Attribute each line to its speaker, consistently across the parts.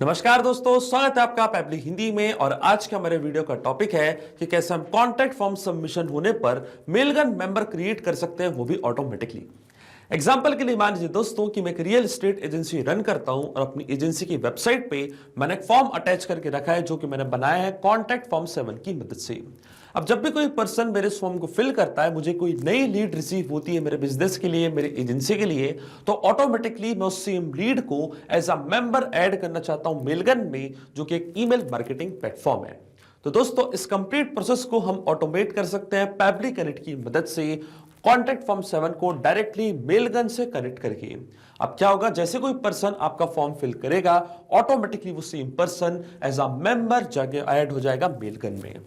Speaker 1: नमस्कार दोस्तों, स्वागत है आपका पब्लिक हिंदी में। और आज का हमारे वीडियो का टॉपिक है कि कैसे हम कॉन्टैक्ट फॉर्म सबमिशन होने पर मेलगन मेंबर क्रिएट कर सकते हैं, वो भी ऑटोमेटिकली। एग्जाम्पल के लिए मान लीजिए दोस्तों कि मैं एक रियल एस्टेट एजेंसी रन करता हूं और अपनी एजेंसी की वेबसाइट पे मैंने एक फॉर्म अटैच करके रखा है जो कि मैंने बनाया है कॉन्टैक्ट फॉर्म 7 की मदद से। अब जब भी कोई पर्सन मेरे इस फॉर्म को फिल करता है, मुझे कोई नई लीड रिसीव होती है मेरे बिजनेस के लिए, मेरी एजेंसी के लिए, तो ऑटोमेटिकली मैं उस सेम लीड को एज अ मेंबर ऐड करना चाहता हूं मेलगन में, जो कि एक ईमेल मार्केटिंग प्लेटफॉर्म है। तो दोस्तों, इस कंप्लीट प्रोसेस को हम ऑटोमेट कर सकते हैं पैब्लिक कनेक्ट की मदद से, कॉन्टैक्ट फॉर्म 7 को डायरेक्टली मेलगन से कनेक्ट करके। अब क्या होगा, जैसे कोई पर्सन आपका फॉर्म फिल करेगा, ऑटोमेटिकली वो same person as a member जाके ऐड हो जाएगा मेलगन में।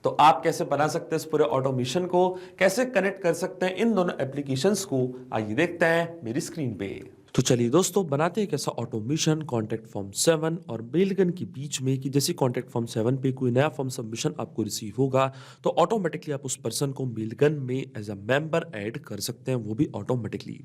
Speaker 1: तो आप कैसे बना सकते हैं इस पूरे ऑटोमेशन को, कैसे कनेक्ट कर सकते हैं इन दोनों एप्लीकेशंस को, आइए देखते हैं मेरी स्क्रीन पे। तो चलिए दोस्तों, बनाते हैं कैसा ऑटोमेशन कॉन्टैक्ट फॉर्म 7 और मेलगन के बीच में, कि जैसे कॉन्टैक्ट फॉर्म 7 पे कोई नया फॉर्म सबमिशन आपको रिसीव होगा तो ऑटोमेटिकली आप उस पर्सन को मेलगन में एज अ मेंबर ऐड कर सकते हैं, वो भी ऑटोमेटिकली।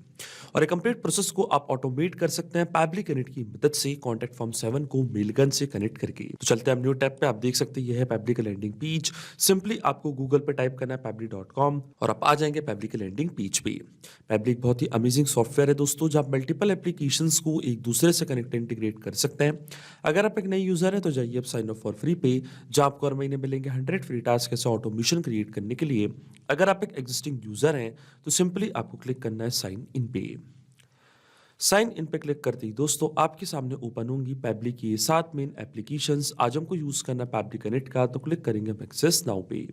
Speaker 1: और एक कंप्लीट प्रोसेस को आप ऑटोमेट कर सकते हैं पैब्लिक कनेक्ट की मदद से, कॉन्टैक्ट फॉर्म 7 को मेलगन से कनेक्ट करके। तो चलते हैं हम न्यू टैब पे। आप देख सकते हैं यह है पैब्लिक लैंडिंग पेज। सिंपली आपको गूगल पे टाइप करना है pabli.com और आप आ जाएंगे पैब्लिक लैंडिंग पेज पे। पैब्लिक बहुत ही अमेजिंग सॉफ्टवेयर है दोस्तों, जहाँ मल्टीपल एप्लीकेशंस को एक दूसरे से कनेक्ट इंटीग्रेट कर सकते हैं। अगर आप एक नए यूजर हैं तो जाइए आप साइन अप फॉर फ्री पे, जहाँ आपको हर महीने मिलेंगे 100 फ्री टास्क ऐसे ऑटोमेशन क्रिएट करने के लिए। अगर आप एक एग्जिस्टिंग यूजर हैं तो सिंपली आपको क्लिक करना है साइन इन पे। साइन इन पे क्लिक करते ही दोस्तों आपके सामने ओपन होंगी पैब्लिक की 7 मेन एप्लीकेशंस। आज हमको यूज करना पैब्लिक कनेक्ट का, तो क्लिक करेंगे हम एक्सेस नाउ पे।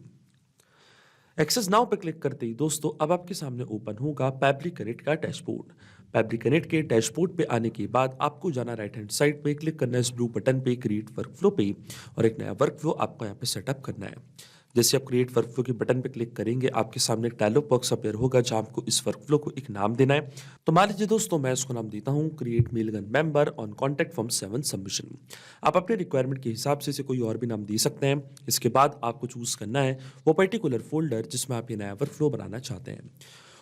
Speaker 1: एक्सेस नाउ पे क्लिक करते ही दोस्तों अब आपके सामने ओपन होगा पैब्लिक कनेक्ट का डैशबोर्ड। पैब्लिक कनेक्ट के डैशबोर्ड पे आने के बाद आपको जाना राइट हैंड साइड पे, क्लिक करना है इस ब्लू बटन पे क्रिएट वर्कफ्लो पे, और एक नया वर्कफ्लो आपको यहाँ पे सेटअप करना है। जैसे आप क्रिएट वर्कफ्लो के बटन पे क्लिक करेंगे, आपके सामने एक डायलॉग बॉक्स अपीयर होगा जहां आपको इस वर्कफ्लो को एक नाम देना है। तो मान लीजिए दोस्तों मैं इसको नाम देता हूं create Mailgun member on contact form 7 submission. आप अपने रिक्वायरमेंट के हिसाब से इसे कोई और भी नाम दे सकते हैं। इसके बाद आपको चूज करना है वो पर्टिकुलर फोल्डर जिसमें आप ये नया वर्कफ्लो बनाना चाहते हैं।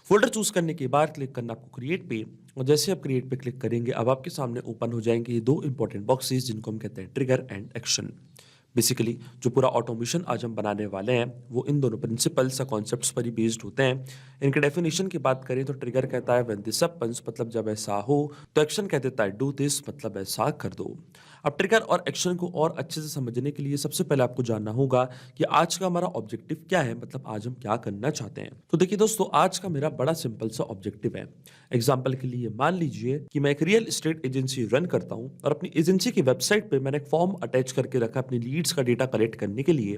Speaker 1: फोल्डर चूज करने के बाद क्लिक करना आपको क्रिएट पे, और जैसे आप क्रिएट पे क्लिक करेंगे अब आपके सामने ओपन हो जाएंगे ये दो इंपॉर्टेंट बॉक्सेस जिनको हम कहते हैं ट्रिगर एंड एक्शन। बेसिकली जो पूरा ऑटोमेशन आज हम बनाने वाले हैं वो इन दोनों प्रिंसिपल्स या कॉन्सेप्ट्स पर ही बेस्ड होते हैं। इनके डेफिनेशन की बात करें तो ट्रिगर कहता है व्हेन दिस हैपेंस, मतलब जब ऐसा हो। तो एक्शन कह देता है डू दिस, मतलब ऐसा कर दो। अब ट्रिगर और एक्शन को और अच्छे से समझने के लिए सबसे पहले आपको जानना होगा कि आज का हमारा ऑब्जेक्टिव क्या है, मतलब आज हम क्या करना चाहते हैं। तो देखिए दोस्तों, आज का मेरा बड़ा सिंपल सा ऑब्जेक्टिव है। एग्जाम्पल के लिए मान लीजिए कि मैं एक रियल एस्टेट एजेंसी रन करता हूं और अपनी एजेंसी की वेबसाइट पे मैंने एक फॉर्म अटैच करके रखा अपनी लीड्स का डेटा कलेक्ट करने के लिए।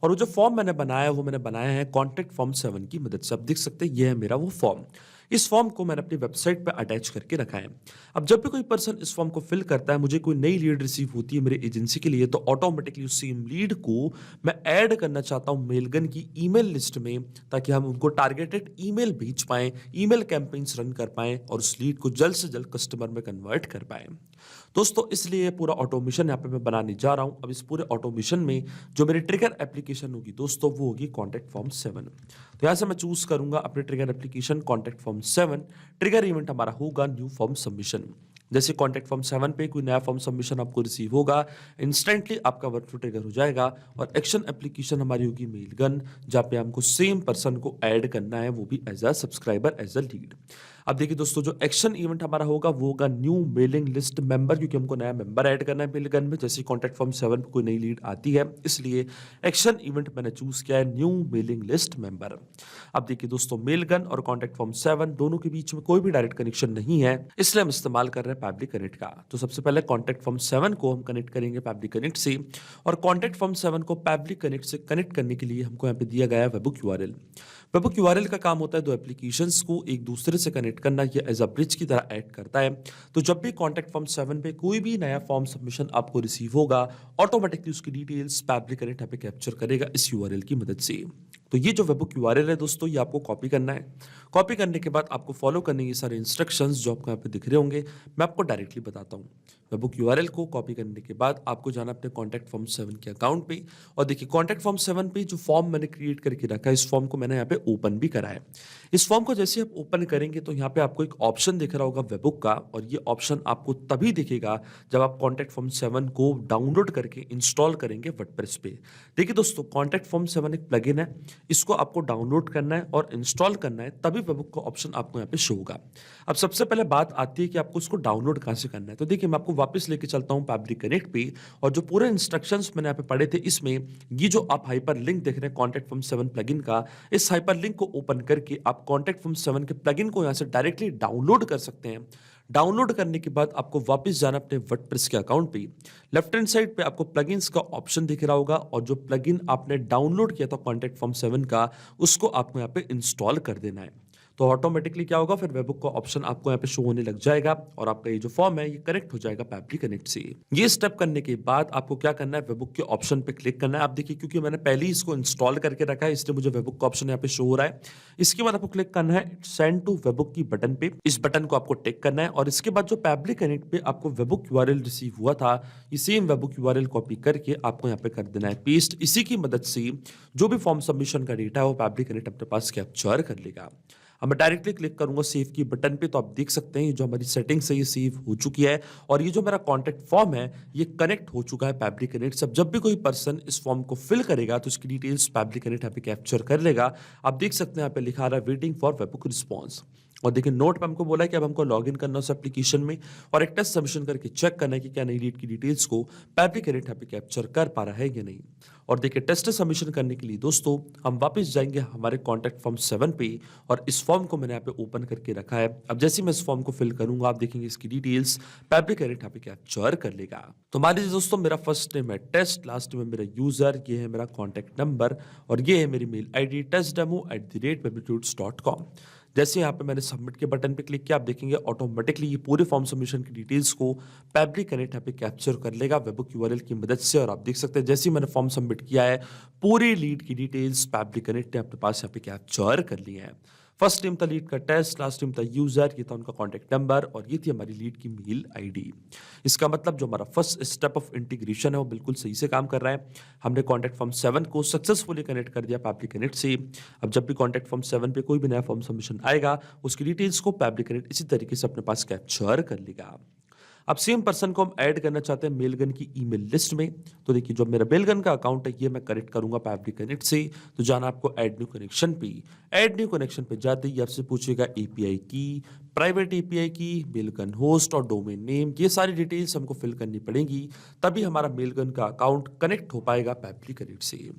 Speaker 1: और वो जो फॉर्म मैंने बनाया वो मैंने बनाया है कॉन्टैक्ट फॉर्म 7 की मदद से। आप देख सकते हैं ये है मेरा वो फॉर्म। इस फॉर्म को मैंने अपनी वेबसाइट पे अटैच करके रखा है। अब जब भी कोई पर्सन इस फॉर्म को फिल करता है, मुझे कोई नई लीड रिसीव होती है मेरी एजेंसी के लिए, तो ऑटोमेटिकली उस सेम लीड को मैं ऐड करना चाहता हूं मेलगन की ईमेल लिस्ट में, ताकि हम उनको टारगेटेड ईमेल भेज पाएं, ईमेल कैंपेन्स रन कर पाएं और उस लीड को जल्द से जल्द कस्टमर में कन्वर्ट कर पाएं। दोस्तों इसलिए ये पूरा ऑटोमेशन यहाँ पे मैं बनाने जा रहा हूँ। अब इस पूरे ऑटोमेशन में जो मेरी ट्रिगर एप्लीकेशन होगी दोस्तों वो होगी कॉन्टैक्ट फॉर्म 7। तो यहाँ से मैं चूज करूंगा अपने trigger application contact form 7। Trigger event हमारा होगा न्यू फॉर्म सबमिशन। जैसे कॉन्टैक्ट फॉर्म 7 पे कोई नया फॉर्म सबमिशन आपको रिसीव होगा, इंस्टेंटली आपका वर्कफ्लो ट्रिगर हो जाएगा। और एक्शन एप्लीकेशन हमारी होगी मेलगन, जहाँ पे हमको सेम पर्सन को ऐड करना है, वो भी as a subscriber, as a lead. अब देखिए दोस्तों, जो एक्शन इवेंट हमारा होगा वो होगा न्यू मेलिंग लिस्ट मेंबर, क्योंकि हमको नया मेंबर ऐड करना है मेलगन में। जैसे कॉन्टैक्ट फॉर्म 7 पे कोई नई लीड आती है, इसलिए एक्शन इवेंट मैंने चूज किया है न्यू मेलिंग लिस्ट मेंबर। अब देखिए दोस्तों, मेलगन और कॉन्टैक्ट फॉर्म 7 दोनों के बीच में कोई भी डायरेक्ट कनेक्शन नहीं है, इसलिए हम इस्तेमाल कर रहे हैं पैब्लिक कनेक्ट का। तो सबसे पहले कॉन्टैक्ट फॉर्म 7 को हम कनेक्ट करेंगे पैब्लिक कनेक्ट से, और कॉन्टैक्ट फॉर्म 7 को पैब्लिक कनेक्ट से कनेक्ट करने के लिए हमको यहाँ पे दिया गया है वेबुक यूआरएल। वेबुक यूआरएल का काम होता है दो एप्लीकेशंस को एक दूसरे से कनेक्ट करना, ये एज अ ब्रिज की तरह ऐड करता है। तो जब भी कॉन्टैक्ट फॉर्म 7 पे कोई भी नया फॉर्म सबमिशन आपको रिसीव होगा, ऑटोमेटिकली उसकी डिटेल्स पैब्लिक कनेक्ट यहाँ पे कैप्चर करेगा इस यूआरएल की मदद से। तो ये जो वेबबुक यूआरएल है दोस्तों, ये आपको कॉपी करना है। कॉपी करने के बाद आपको फॉलो करने ये सारे इंस्ट्रक्शंस जो आपको यहाँ पे दिख रहे होंगे, मैं आपको डायरेक्टली बताता हूँ। वेबबुक यूआरएल को कॉपी करने के बाद आपको जाना अपने कॉन्टैक्ट फॉर्म 7 के अकाउंट पे, और देखिए कॉन्टैक्ट फॉर्म 7 पे जो फॉर्म मैंने क्रिएट करके रखा है, इस फॉर्म को मैंने यहाँ पे ओपन भी करा है। इस फॉर्म को जैसे आप ओपन करेंगे तो यहाँ पे आपको एक ऑप्शन दिख रहा होगा वेबबुक का, और ये ऑप्शन आपको तभी दिखेगा जब आप कॉन्टैक्ट फॉर्म 7 को डाउनलोड करके इंस्टॉल करेंगे वर्डप्रेस पे। देखिए दोस्तों, कॉन्टैक्ट फॉर्म 7 एक प्लगइन है, इसको आपको डाउनलोड करना है और इंस्टॉल करना है, तभी वेबबुक का ऑप्शन आपको यहाँ पे शो होगा। अब सबसे पहले बात आती है कि आपको इसको डाउनलोड कहाँ से करना है। तो देखिए मैं आपको वापस लेके चलता हूँ फैब्रिक कनेक्ट पे, और जो पूरे इंस्ट्रक्शंस मैंने यहाँ पे पढ़े थे, इसमें ये जो आप हाइपर लिंक देख रहे हैं कॉन्टैक्ट फॉर्म 7 प्लगइन का, इस हाइपर लिंक को ओपन करके आप कॉन्टैक्ट फॉर्म 7 के प्लगइन को यहाँ से डायरेक्टली डाउनलोड कर सकते हैं। डाउनलोड करने के बाद आपको वापस जाना अपने वर्डप्रेस के अकाउंट पे। लेफ्ट हैंड साइड पे आपको प्लगइन्स का ऑप्शन दिख रहा होगा, और जो प्लगइन आपने डाउनलोड किया था कॉन्टैक्ट फॉर्म 7 का, उसको आपको यहाँ पे इंस्टॉल कर देना है। तो ऑटोमेटिकली क्या होगा, फिर वेबबुक का ऑप्शन आपको यहाँ पे शो होने लग जाएगा, और आपका ये जो फॉर्म है ये कनेक्ट हो जाएगा फैब्रिक कनेक्ट से। ये स्टेप करने के बाद आपको क्या करना है, वेबबुक के ऑप्शन पे क्लिक करना है। आप देखिए क्योंकि मैंने पहले ही इसको इंस्टॉल करके रखा है, इसलिए मुझे वेबबुक का ऑप्शन यहाँ पे शो हो रहा है। इसके बाद आपको क्लिक करना है सेंड टू वेबबुक की बटन पे, इस बटन को आपको टिक करना है, और इसके बाद जो फैब्रिक कनेक्ट पे आपको वेबबुक यूआरएल रिसीव हुआ था, ये सेम वेबबुक यूआरएल कॉपी करके आपको यहाँ पे कर देना है पेस्ट। इसी की मदद से जो भी फॉर्म सबमिशन का डेटा है वो फैब्रिक कनेक्ट अपने पास कैप्चर कर लेगा। अब मैं डायरेक्टली क्लिक करूंगा सेव की बटन पे, तो आप देख सकते हैं ये जो हमारी सेटिंग्स है ये सेव हो चुकी है, और ये जो मेरा कॉन्टैक्ट फॉर्म है ये कनेक्ट हो चुका है फैब्रिक कनेक्ट से। अब जब भी कोई पर्सन इस फॉर्म को फिल करेगा तो इसकी डिटेल्स फैब्रिक कनेक्ट यहाँ पे कैप्चर कर लेगा। आप देख सकते हैं यहाँ पे लिखा आ रहा है वेटिंग फॉर वेबबुक रिस्पॉन्स, और देखिए नोट पे हमको बोला है कि अब हमको लॉगिन करना है उस एप्लीकेशन में, और एक टेस्ट सबमिशन करके चेक करना है कि क्या नई लीड की डिटेल्स को फैब्रिक कनेक्ट यहाँ पे कैप्चर कर पा रहा है या नहीं। और देखिए टेस्ट सबमिशन करने के लिए दोस्तों हम वापस जाएंगे हमारे कॉन्टैक्ट फॉर्म 7 पे, और इस फॉर्म को मैंने यहाँ पे ओपन करके रखा है। अब जैसे मैं इस फॉर्म को फिल करूंगा आप देखेंगे इसकी डिटेल्स फैब्रिक कनेक्ट यहाँ पे कैप्चर कर लेगा। तो मान लीजिए दोस्तों मेरा फर्स्ट नेम है टेस्ट, लास्ट में मेरा यूजर, ये है मेरा कॉन्टैक्ट नंबर, और ये है मेरी मेल आईडी testdemo@webrecruits.com। जैसे यहाँ पे मैंने सबमिट के बटन पे क्लिक किया, आप देखेंगे ऑटोमेटिकली ये पूरे फॉर्म सबमिशन की डिटेल्स को फैब्रिक कनेक्ट यहाँ पे कैप्चर कर लेगा वेबबुक यूआरएल की मदद से। और आप देख सकते हैं जैसे ही मैंने फॉर्म सबमिट किया है, पूरी लीड की डिटेल्स फैब्रिक कनेक्ट ने अपने पास यहाँ पे कैप्चर कर ली है। फर्स्ट नेम था लीड का टेस्ट, लास्ट नेम था यूजर, ये था उनका कॉन्टैक्ट नंबर, और ये थी हमारी लीड की मेल आईडी। इसका मतलब जो हमारा फर्स्ट स्टेप ऑफ इंटीग्रेशन है वो बिल्कुल सही से काम कर रहा है। हमने कॉन्टैक्ट फॉर्म 7 को सक्सेसफुली कनेक्ट कर दिया फैब्रिक कनेक्ट से। अब जब भी कॉन्टैक्ट फॉर्म 7 पे कोई भी नया फॉर्म सबमिशन आएगा, उसकी डिटेल्स को फैब्रिक कनेक्ट इसी तरीके से अपने पास कैप्चर कर लेगा। अब सेम पर्सन को हम ऐड करना चाहते हैं मेलगन की ईमेल लिस्ट में। तो देखिए जो मेरा मेलगन का अकाउंट है ये मैं कनेक्ट करूंगा फैब्रिक कनेक्ट से। तो जाना आपको ऐड न्यू कनेक्शन पे। ऐड न्यू कनेक्शन पे जाते ही आपसे पूछेगा एपीआई की, प्राइवेट एपीआई की, मेलगन होस्ट और डोमेन नेम, ये सारी डिटेल्स हमको फिल करनी पड़ेगी, तभी हमारा मेलगन का अकाउंट कनेक्ट हो पाएगा फैब्रिक कनेक्ट से।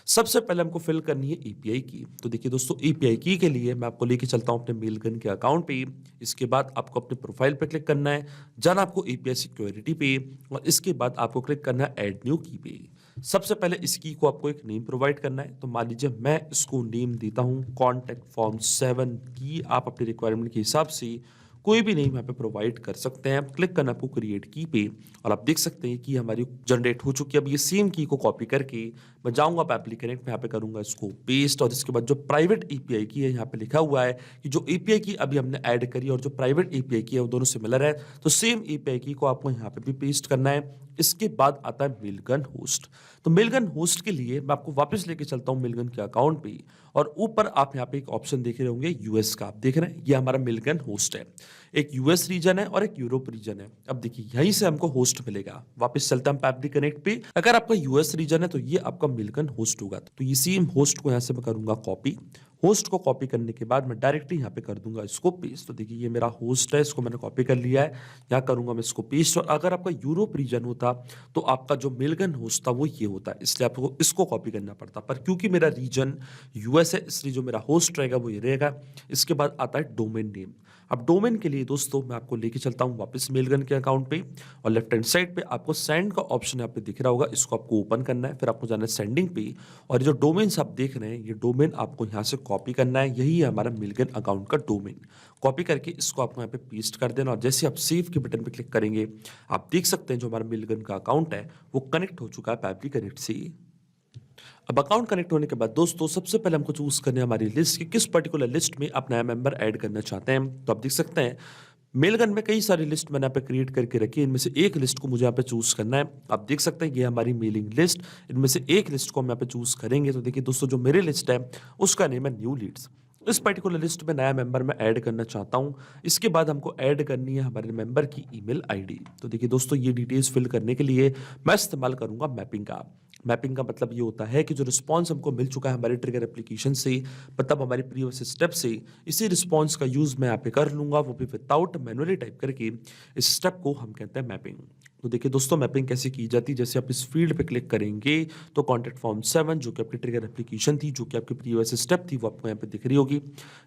Speaker 1: सबसे पहले हमको फिल करनी है एपीआई की। तो देखिए दोस्तों एपीआई की के लिए मैं आपको लेके चलता हूं अपने मेलगन के अकाउंट पे। इसके बाद आपको अपने प्रोफाइल पे क्लिक करना है, जाना आपको एपीआई सिक्योरिटी पे, और इसके बाद आपको क्लिक करना है ऐड न्यू की पे। सबसे पहले इस की को आपको एक नेम प्रोवाइड करना है। तो मान लीजिए मैं इसको नेम देता हूं कॉन्टैक्ट फॉर्म 7 की। आप अपने रिक्वायरमेंट के हिसाब से कोई भी नेम यहाँ पे प्रोवाइड कर सकते हैं। क्लिक करना आपको क्रिएट की पे, और आप देख सकते हैं कि हमारी जनरेट हो चुकी है। अब ये सेम की को कॉपी करके मैं जाऊंगा फैब्रिक कनेक्ट में, यहाँ पे करूंगा इसको पेस्ट, और इसके बाद जो प्राइवेट एपीआई की है यहाँ पे लिखा हुआ है कि जो एपीआई की अभी हमने ऐड करी और जो प्राइवेट एपीआई की है वो दोनों सिमिलर है, तो सेम एपीआई की को आपको यहाँ पे भी पेस्ट करना है। इसके बाद आता है मेलगन होस्ट। तो मेलगन होस्ट के लिए मैं आपको वापस लेके चलता हूँ मेलगन के अकाउंट पे, और ऊपर आप यहाँ पे एक ऑप्शन देख रहे होंगे यूएस का। आप देख रहे हैं ये हमारा मेलगन होस्ट है। एक यूएस रीजन है और एक यूरोप रीजन है। अब देखिए यहीं से हमको होस्ट मिलेगा। वापस चलते हैं फैब्रिक कनेक्ट पे। अगर आपका यूएस रीजन है तो ये आपका मेलगन होस्ट होगा। तो ये सेम होस्ट को यहाँ से मैं करूंगा कॉपी। होस्ट को कॉपी करने के बाद मैं डायरेक्टली यहाँ पे कर दूंगा इसको पेस्ट। तो देखिए ये मेरा होस्ट है, इसको मैंने कॉपी कर लिया है, यहाँ करूंगा मैं इसको पेस्ट। और अगर आपका यूरोप रीजन होता तो आपका जो मेलगन होस्ट था वो ये होता, इसलिए आपको इसको कॉपी करना पड़ता। पर क्योंकि मेरा रीजन यूएस है इसलिए जो मेरा होस्ट रहेगा वो ये रहेगा। इसके बाद आता है डोमेन नेम। अब डोमेन के लिए दोस्तों मैं आपको लेके चलता हूँ वापस मेलगन के अकाउंट पे, और लेफ्ट हैंड साइड पे आपको सेंड का ऑप्शन यहाँ पे दिख रहा होगा, इसको आपको ओपन करना है। फिर आपको जाना है सेंडिंग पे, और ये जो डोमेन्स आप देख रहे हैं ये डोमेन आपको यहाँ से कॉपी करना है। यही है हमारा मेलगन अकाउंट का डोमेन। कॉपी करके इसको आपको यहाँ पे पेस्ट कर देना, और जैसे आप सेव के बटन पे क्लिक करेंगे आप देख सकते हैं जो हमारा मेलगन का अकाउंट है वो कनेक्ट हो चुका है फैब्रिक कनेक्ट से। अब अकाउंट कनेक्ट होने के बाद दोस्तों सबसे पहले हमको चूज करने हमारी लिस्ट की किस पर्टिकुलर लिस्ट में आप नया मेंबर ऐड करना चाहते हैं। तो आप देख सकते हैं मेलगन में कई सारी लिस्ट मैंने यहाँ पे क्रिएट करके रखी है। इनमें से एक लिस्ट को मुझे यहाँ पे चूज करना है। आप देख सकते हैं ये हमारी मेलिंग लिस्ट, इनमें से एक लिस्ट को हम यहाँ पे चूज करेंगे। तो देखिए दोस्तों जो मेरी लिस्ट है उसका नेम है न्यू लीड्स। इस पर्टिकुलर लिस्ट में नया मेंबर मैं ऐड करना चाहता हूं। इसके बाद हमको ऐड करनी है हमारे मेंबर की ईमेल आईडी। तो देखिए दोस्तों ये डिटेल्स फिल करने के लिए मैं इस्तेमाल करूंगा मैपिंग का। मैपिंग का मतलब ये होता है कि जो रिस्पांस हमको मिल चुका है हमारे ट्रिगर एप्लीकेशन से, मतलब हमारी प्रीवियस स्टेप से, इसी रिस्पांस का यूज मैं यहाँ पे कर लूंगा, वो भी विदाउट मैनुअली टाइप करके। इस स्टेप को हम कहते हैं मैपिंग। तो देखिए दोस्तों मैपिंग कैसे की जाती है, जैसे आप इस फील्ड पे क्लिक करेंगे तो कॉन्टैक्ट फॉर्म 7 जो कि आपकी ट्रिगर एप्लीकेशन थी, जो कि आपकी प्रीवियस स्टेप थी, वो आपको यहाँ पे दिख रही होगी।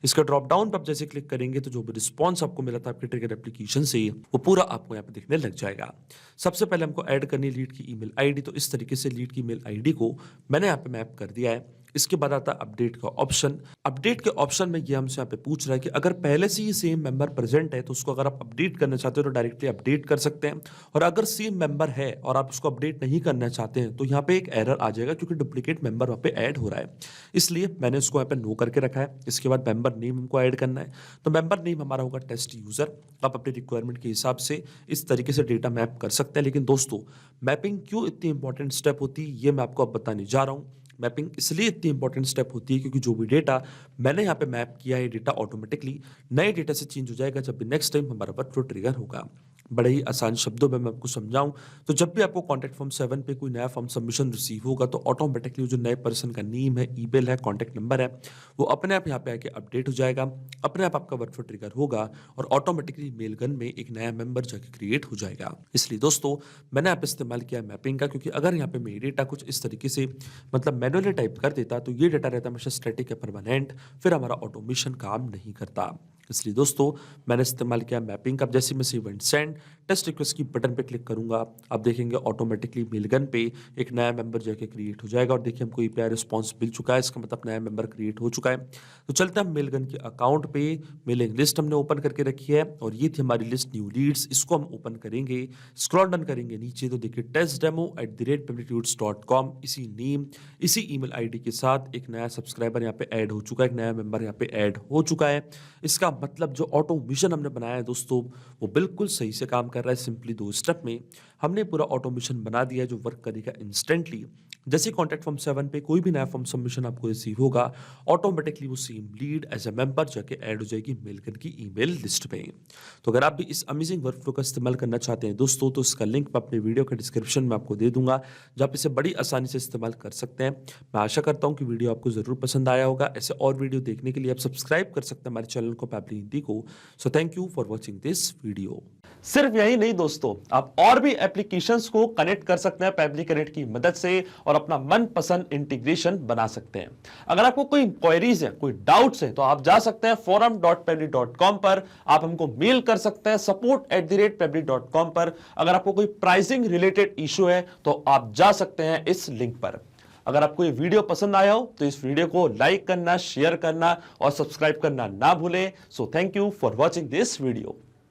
Speaker 1: इसका ड्रॉप डाउन पर आप जैसे क्लिक करेंगे तो जो भी रिस्पॉन्स आपको मिला था आपके ट्रिगर एप्लीकेशन से वो पूरा आपको यहाँ पे दिखने लग जाएगा। सबसे पहले हमको ऐड करनी लीड की ईमेल आईडी। तो इस तरीके से लीड की ईमेल आईडी को मैंने यहाँ पे मैप कर दिया है। इसके बाद आता है अपडेट का ऑप्शन। अपडेट के ऑप्शन में ये हमसे यहाँ पे पूछ रहा है कि अगर पहले से ही सेम मेंबर प्रेजेंट है तो उसको अगर आप अपडेट करना चाहते हो तो डायरेक्टली अपडेट कर सकते हैं, और अगर सेम मेंबर है और आप उसको अपडेट नहीं करना चाहते हैं तो यहाँ पे एक एरर आ जाएगा क्योंकि डुप्लीकेट मेंबर वहाँ पे ऐड हो रहा है। इसलिए मैंने उसको यहाँ पे नो करके रखा है। इसके बाद मेंबर नेम हमको ऐड करना है। तो मेंबर नेम हमारा होगा टेस्ट यूजर। आप अपनी रिक्वायरमेंट के हिसाब से इस तरीके से डेटा मैप कर सकते हैं। लेकिन दोस्तों मैपिंग क्यों इतनी इंपॉर्टेंट स्टेप होती है ये मैं आपको अब बताने जा रहा हूँ। मैपिंग इसलिए इतनी इंपॉर्टेंट स्टेप होती है क्योंकि जो भी डेटा मैंने यहाँ पे मैप किया है डेटा ऑटोमेटिकली नए डेटा से चेंज हो जाएगा जब भी नेक्स्ट टाइम हमारा वर्कफ्लो ट्रिगर होगा। बड़े ही आसान शब्दों में मैं आपको समझाऊं तो जब भी आपको कॉन्टैक्ट फॉर्म 7 पे कोई नया फॉर्म सबमिशन रिसीव होगा तो ऑटोमेटिकली जो नए पर्सन का नेम है, ईमेल है, कॉन्टैक्ट नंबर है, वो अपने आप यहाँ पे आके अपडेट हो जाएगा। अपने आप आपका वर्कफ्लो ट्रिगर होगा और ऑटोमेटिकली मेलगन में एक नया मेंबर जाके क्रिएट हो जाएगा। इसलिए दोस्तों मैंने यहाँ पे इस्तेमाल किया मैपिंग का, क्योंकि अगर यहाँ पे मेरी डेटा कुछ इस तरीके से मतलब मैनुअली टाइप कर देता तो ये डेटा रहता हमेशा स्टैटिक या परमानेंट, फिर हमारा ऑटोमेशन काम नहीं करता। इसलिए दोस्तों मैंने इस्तेमाल किया मैपिंग का। जैसे मैं save and send test request की बटन पे क्लिक करूंगा आप देखेंगे ऑटोमेटिकली मेलगन पे एक नया मेंबर जाके क्रिएट हो जाएगा। और देखिए हमको ईपीआई रिस्पांस मिल चुका है, इसका मतलब नया मेंबर क्रिएट हो चुका है। तो चलते हैं मेलगन के अकाउंट पे। मेलिंग लिस्ट हमने ओपन करके रखी है और ये थी हमारी लिस्ट न्यू लीड्स। इसको हम ओपन करेंगे, स्क्रॉल डाउन करेंगे नीचे तो देखिए testdemo@publictools.com इसी नेम इसी ईमेल आईडी के साथ एक नया सब्सक्राइबर यहाँ पे ऐड हो चुका है, एक नया मेंबर यहाँ पे ऐड हो चुका है। इसका मतलब जो ऑटोमेशन हमने बनाया है दोस्तों वो बिल्कुल सही से काम कर रहा है। सिंपली 2 स्टेप में हमने पूरा ऑटोमेशन बना दिया है जो वर्क करेगा इंस्टेंटली। जैसे कॉन्टैक्ट फॉर्म 7 पे कोई भी नया फॉर्म सबमिशन आपको रिसीव होगा ऑटोमेटिकली वो same lead as a member जाके ऐड हो जाएगी मेलगन की ईमेल लिस्ट पे। तो अगर आप भी इस अमेजिंग वर्कफ्लो का इस्तेमाल करना चाहते हैं दोस्तों तो इसका लिंक मैं अपने वीडियो के डिस्क्रिप्शन में आपको दे दूंगा, जहाँ आप इसे बड़ी आसानी से इस्तेमाल कर सकते हैं। मैं आशा करता हूँ कि वीडियो आपको जरूर पसंद आया होगा। ऐसे और वीडियो देखने के लिए आप सब्सक्राइब कर सकते हैं हमारे चैनल को पैपली हिंदी को। So thank you for watching this video. सिर्फ यही नहीं दोस्तों, आप और भी एप्लीकेशंस को कनेक्ट कर सकते हैं पैपली कनेक्ट की मदद से और अपना मनपसंद इंटीग्रेशन बना सकते हैं। अगर आपको कोई इंक्वायरीज है, कोई डाउट्स है तो आप जा सकते हैं forum.pebble.com पर, आप हमको मेल कर सकते हैं support@pebble.com पर। अगर आपको कोई प्राइसिंग रिलेटेड इशू है तो आप जा सकते हैं इस लिंक पर। अगर आपको ये वीडियो पसंद आया हो तो इस वीडियो को लाइक करना, शेयर करना और सब्सक्राइब करना ना भूलें। So thank you for watching this video.